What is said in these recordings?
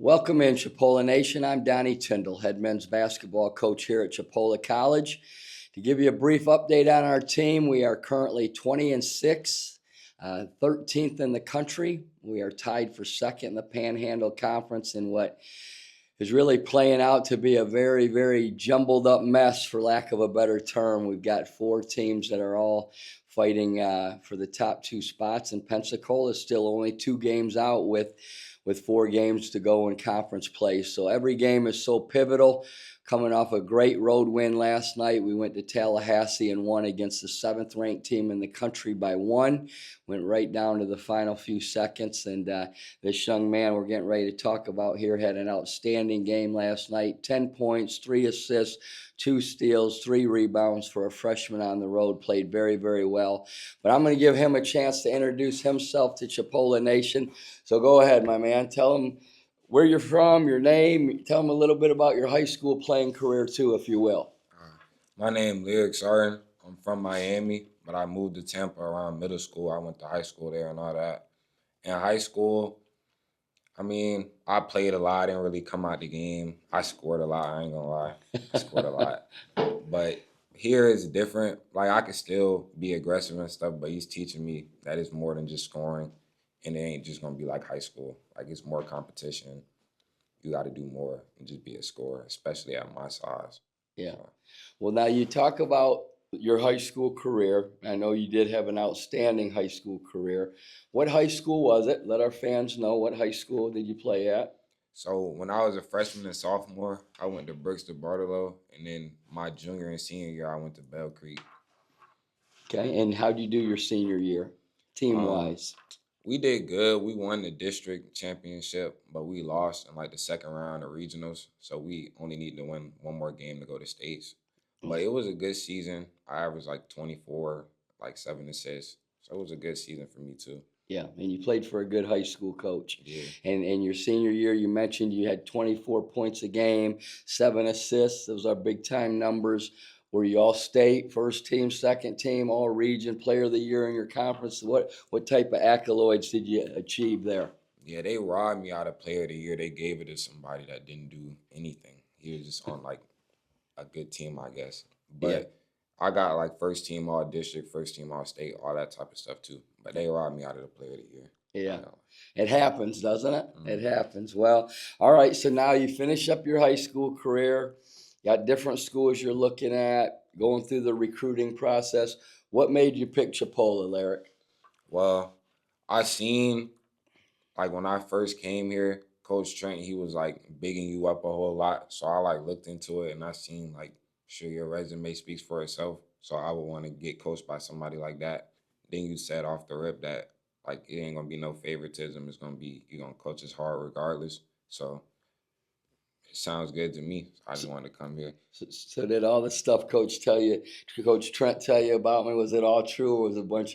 Welcome in Chipola Nation. I'm Donnie Tyndall, head men's basketball coach here at Chipola College. To give you a brief update on our team, we are currently 20-6, 13th in the country. We are tied for second in the Panhandle Conference in what is really playing out to be a very, very jumbled up mess, for lack of a better term. We've got four teams that are all fighting for the top two spots, and Pensacola is still only 2 games out with 4 games to go in conference play. So every game is so pivotal. Coming off a great road win last night, we went to Tallahassee and won against the 7th-ranked team in the country by 1. Went right down to the final few seconds, and this young man we're getting ready to talk about here had an outstanding game last night. 10 points, 3 assists, 2 steals, 3 rebounds for a freshman on the road. Played very, very well. But I'm going to give him a chance to introduce himself to Chipola Nation. So go ahead, my man. Tell him where you're from, your name. Tell them a little bit about your high school playing career too, if you will. My name Lyric Sartin. I'm from Miami, but I moved to Tampa around middle school. I went to high school there and all that. In high school, I played a lot. I didn't really come out the game. I scored a lot. I ain't gonna lie. I scored a lot. But here is different. Like, I can still be aggressive and stuff, but he's teaching me that it's more than just scoring. And it ain't just gonna be like high school. Like, it's more competition. You got to do more than just be a scorer, especially at my size. Yeah. Well, now you talk about your high school career. I know you did have an outstanding high school career. What high school was it? Let our fans know, what high school did you play at? So when I was a freshman and sophomore, I went to Brixton Bartolo, and then my junior and senior year, I went to Bell Creek. Okay. And how did you do your senior year, team Um, wise? we did good. We won the district championship, but we lost in like the second round of regionals. So we only need to win one more game to go to states. But it was a good season. I averaged like 24, like 7 assists. So it was a good season for me too. Yeah, and you played for a good high school coach. Yeah. And your senior year, you mentioned you had 24 points a game, 7 assists. Those are big time numbers. Were you all state, first team, second team, all region, player of the year in your conference? What type of accolades did you achieve there? Yeah, they robbed me out of player of the year. They gave it to somebody that didn't do anything. He was just on like a good team, I guess. Yeah. But I got like first team all district, first team all state, all that type of stuff too. But they robbed me out of the player of the year. Yeah. You know. It happens, doesn't it? It Mhm. happens. Well, all right. So now you finish up your high school career, got different schools you're looking at, going through the recruiting process. What made you pick Chipola, Lyric? Well, I seen like when I first came here, Coach Trent, he was like bigging you up a whole lot. So I like looked into it and I seen like sure your resume speaks for itself. So I would want to get coached by somebody like that. Then you said off the rip that like it ain't gonna be no favoritism. It's gonna be you're gonna coach as hard regardless. So it sounds good to me. I just wanted to come here. So did all the stuff Coach Trent tell you about me? Was it all true, or was it a bunch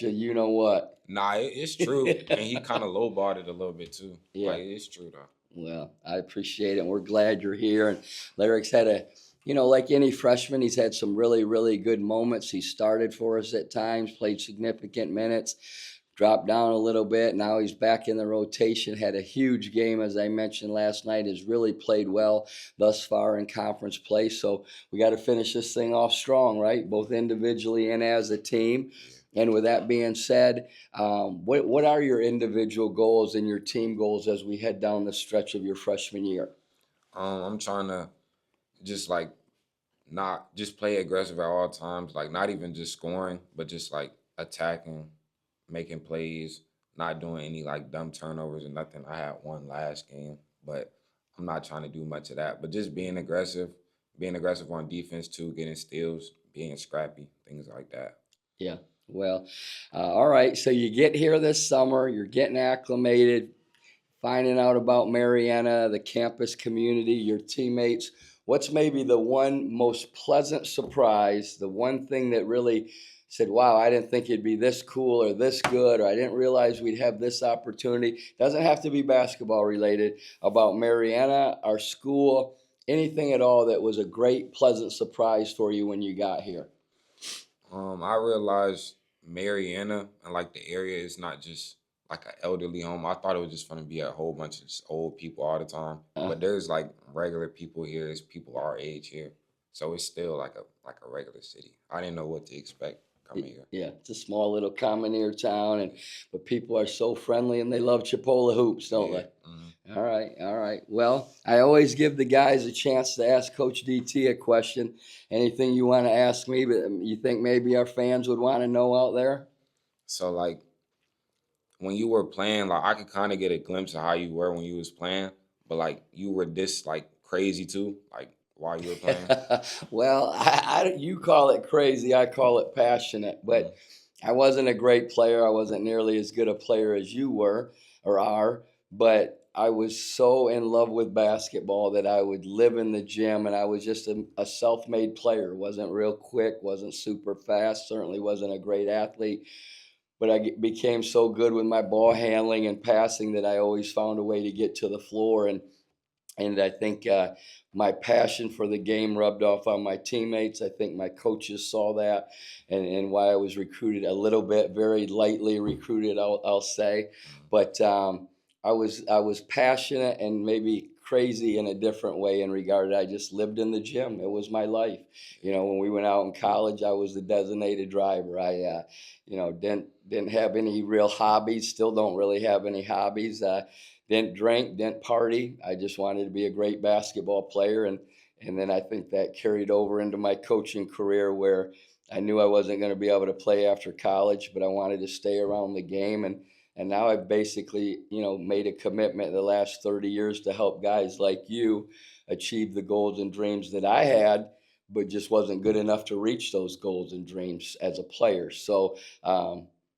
of you know what? Nah, it's true. And he kind of lowballed it a little bit too. Yeah. Like it's true though. Well, I appreciate it. And we're glad you're here. And Lyric's had like any freshman, he's had some really, really good moments. He started for us at times, played significant minutes, dropped down a little bit. Now he's back in the rotation, had a huge game, as I mentioned last night, has really played well thus far in conference play. So we got to finish this thing off strong, right? Both individually and as a team. And with that being said, what are your individual goals and your team goals as we head down the stretch of your freshman year? I'm trying to just like not just play aggressive at all times, like not even just scoring, but just like attacking, making plays, not doing any like dumb turnovers or nothing. I had one last game, but I'm not trying to do much of that. But just being aggressive on defense too, getting steals, being scrappy, things like that. Yeah. Well, all right. So you get here this summer, you're getting acclimated, finding out about Mariana, the campus community, your teammates. What's maybe the one most pleasant surprise, the one thing that really said, wow, I didn't think it'd be this cool or this good, or I didn't realize we'd have this opportunity? Doesn't have to be basketball related, about Mariana, our school, anything at all that was a great, pleasant surprise for you when you got here. I realized Mariana and like the area is not just like an elderly home. I thought it was just gonna be a whole bunch of just old people all the time. Uh, But there's like regular people here. There's people our age here, so it's still like a regular city. I didn't know what to expect coming here. yeah, it's a small little commoner town, and but people are so friendly and they love Chipola hoops, don't Yeah. they? Hmm. All right, all right. Well, I always give the guys a chance to ask Coach DT a question. Anything you want to ask me, but you think maybe our fans would want to know out there? So like when you were playing, like I could kind of get a glimpse of how you were when you was playing, but like you were this like crazy too, like while you were playing. Well, you call it crazy, I call it passionate. Mm-hmm. But I wasn't a great player. I wasn't nearly as good a player as you were or are. But I was so in love with basketball that I would live in the gym, and I was just a self-made player. wasn't real quick, wasn't super fast, certainly wasn't a great athlete. But became so good with my ball handling and passing that I always found a way to get to the floor. And I think my passion for the game rubbed off on my teammates. I think my coaches saw that, and why I was recruited a little bit, very lightly recruited, I'll say, but I was passionate and maybe crazy in a different way in regard to I just lived in the gym. It was my life. When we went out in college, I was the designated driver. I didn't have any real hobbies. Still don't really have any hobbies. Didn't drink, didn't party. I just wanted to be a great basketball player, and then I think that carried over into my coaching career where I knew I wasn't going to be able to play after college, but I wanted to stay around the game. And now I've basically, made a commitment the last 30 years to help guys like you achieve the goals and dreams that I had, but just wasn't good enough to reach those goals and dreams as a player. So,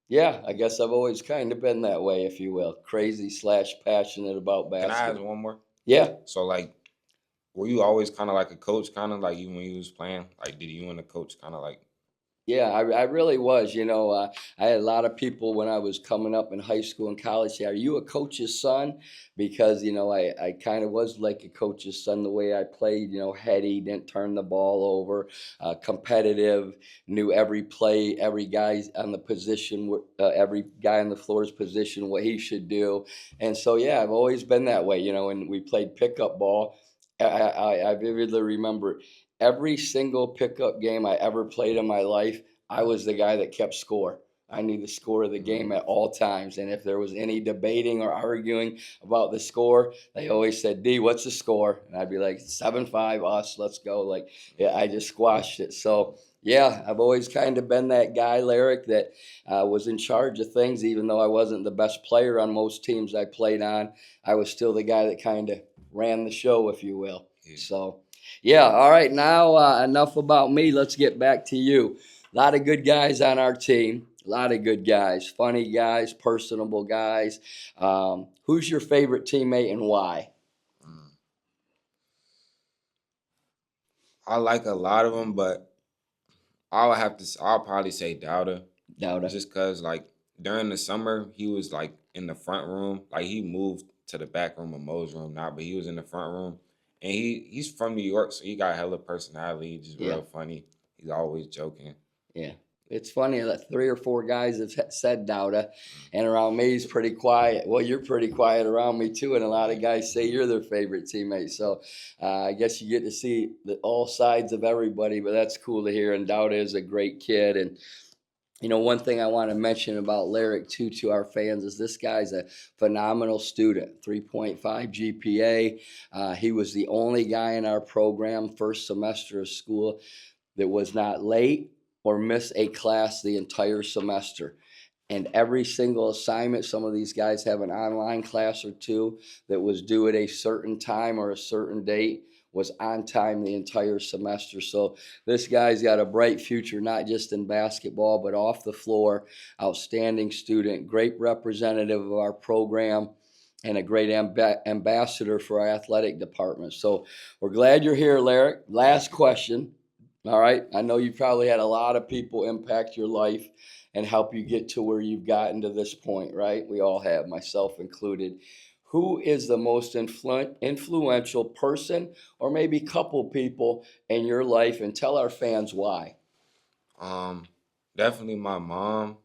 yeah, I guess I've always kind of been that way, if you will. Crazy slash passionate about Can I ask basketball. one more? Yeah, So like, were you always kind of like a coach, kind of like you when you was playing? Like, did you and the coach kind of like? yeah, I really was. I had a lot of people when I was coming up in high school and college say, "Are you a coach's son?" Because I kind of was like a coach's son the way I played. Heady, didn't turn the ball over, competitive, knew every play, every guy on the position, every guy on the floor's position, what he should do. And so yeah, I've always been that way. When we played pickup ball, I vividly remember every single pickup game I ever played in my life, I was the guy that kept score. I knew the score of the Mm-hmm. game at all times. And if there was any debating or arguing about the score, they always said, D, what's the score? And I'd be like, 7-5 us, let's go. Like, yeah, I just squashed it. So, yeah, I've always kind of been that guy, Lyric, that was in charge of things, even though I wasn't the best player on most teams I played on. I was still the guy that kind of ran the show, if you will. Yeah. So, yeah, all right. Now, enough about me. Let's get back to you. A lot of good guys on our team. A lot of good guys, funny guys, personable guys. Who's your favorite teammate and why? Mm. I like a lot of them, but I'll probably say Dowda, Dowda. just cause like during the summer he was like in the front room, like he moved to the back room of Mo's room now, but he was in the front room, and he's from New York, so he got hella personality, just Yeah, real funny. He's always joking. yeah. It's funny that 3 or 4 guys have said Dowda, Mm. and around me he's pretty quiet. Well, you're pretty quiet around me too, and a lot of Yeah. guys say you're their favorite teammate. So I guess you get to see all sides of everybody, but that's cool to hear. And Dowda is a great kid, and one thing I want to mention about Lyric too to our fans is this guy's a phenomenal student, 3.5 GPA. He was the only guy in our program first semester of school that was not late or miss a class the entire semester. And every single assignment, some of these guys have an online class or two that was due at a certain time or a certain date, was on time the entire semester. So this guy's got a bright future, not just in basketball, but off the floor. Outstanding student, great representative of our program, and a great ambassador for our athletic department. So we're glad you're here, Larry. Last Thank you. question. All right. I know you probably had a lot of people impact your life and help you get to where you've gotten to this point, right? We all have, myself included. Who is the most influential person or maybe couple people in your life? And tell our fans why. Um, Definitely my mom,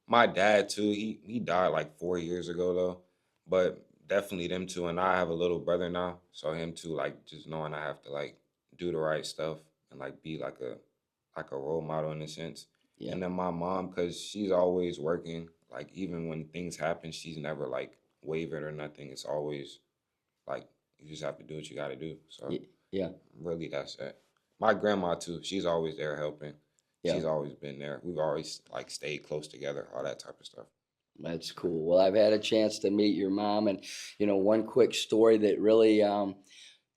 My dad too. He died like 4 years ago though, but definitely them two. And I have a little brother now, so him too. Like just knowing I have to like do the right stuff and like be like a role model in a sense. Yeah. And then my mom, cause she's always working. Like even when things happen, she's never like wavered or nothing. It's always like you just have to do what you got to do. So Yeah. really, that's it. My grandma too. She's always there helping. Yeah. She's always been there. We've always like stayed close together, all that type of stuff. That's cool. Well, I've had a chance to meet your mom, and one quick story that really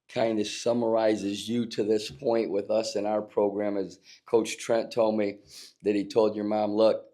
kind of summarizes you to this point with us in our program is Coach Trent told me that he told your mom, "Look,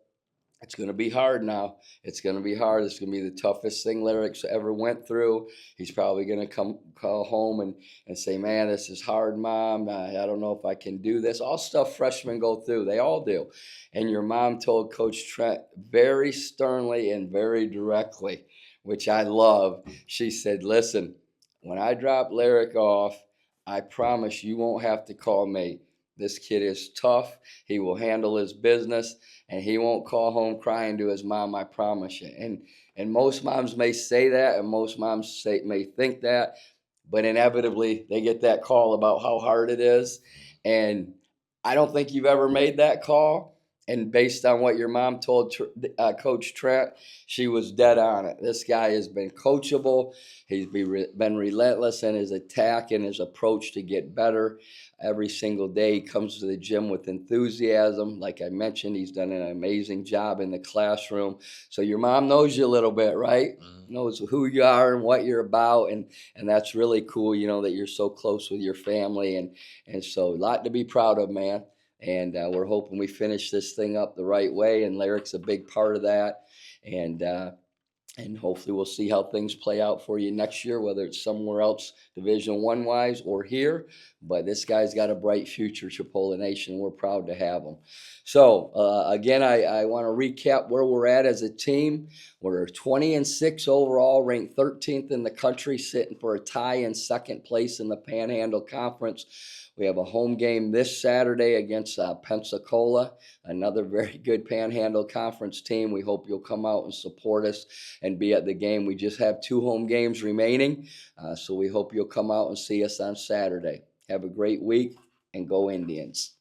it's going to be hard now. It's going to be hard. It's going to be the toughest thing Lyric's ever went through. He's probably going to call home and say, man, this is hard, Mom. I don't know if I can do this." All stuff freshmen go through. They all do. And your mom told Coach Trent very sternly and very directly, which I love. She said, listen, when I drop Lyric off, I promise you won't have to call me. This kid is tough. He will handle his business and he won't call home crying to his mom, I promise you. And most moms may say that, and most moms may think that, but inevitably they get that call about how hard it is. And I don't think you've ever made that call. And based on what your mom told Coach Trent, she was dead on it. This guy has been coachable. He's been relentless in his attack and his approach to get better. Every single day he comes to the gym with enthusiasm. Like I mentioned, he's done an amazing job in the classroom. So your mom knows you a little bit, right? Knows who you are and what you're about. And that's really cool, that you're so close with your family. And so a lot to be proud of, man. And we're hoping we finish this thing up the right way. And Lyric's a big part of that. And hopefully we'll see how things play out for you next year, whether it's somewhere else Division One wise or here. But this guy's got a bright future, Chipola Nation. We're proud to have him. So again, I want to recap where we're at as a team. We're 20-6 overall, ranked 13th in the country, sitting for a tie in second place in the Panhandle Conference. We have a home game this Saturday against Pensacola, another very good Panhandle Conference team. We hope you'll come out and support us and be at the game. We just have 2 home games remaining, so we hope you'll come out and see us on Saturday. Have a great week, and go Indians.